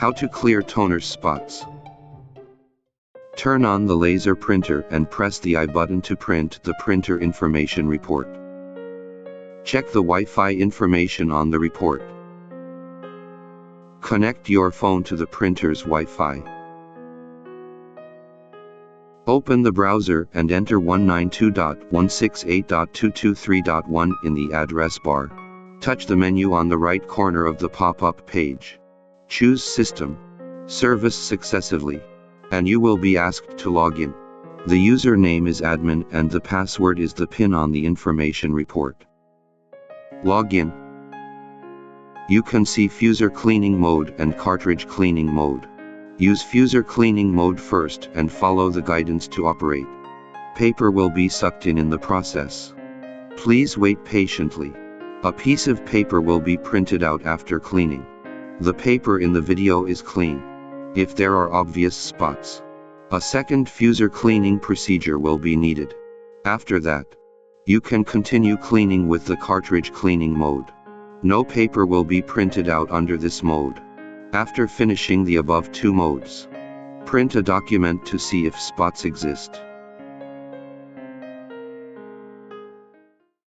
How to clear toner spots. Turn on the laser printer and press the I button to print the printer information report. Check the Wi-Fi information on the report. Connect your phone to the printer's Wi-Fi. Open the browser and enter 192.168.223.1 in the address bar. Touch the menu on the right corner of the pop-up page. Choose System, Service successively, and you will be asked to log in. The username is admin and the password is the PIN on the information report. Log in. You can see fuser cleaning mode and cartridge cleaning mode. Use fuser cleaning mode first and follow the guidance to operate. Paper will be sucked in the process. Please wait patiently. A piece of paper will be printed out after cleaning. The paper in the video is clean. If there are obvious spots, a second fuser cleaning procedure will be needed. After that, you can continue cleaning with the cartridge cleaning mode. No paper will be printed out under this mode. After finishing the above two modes, print a document to see if spots exist.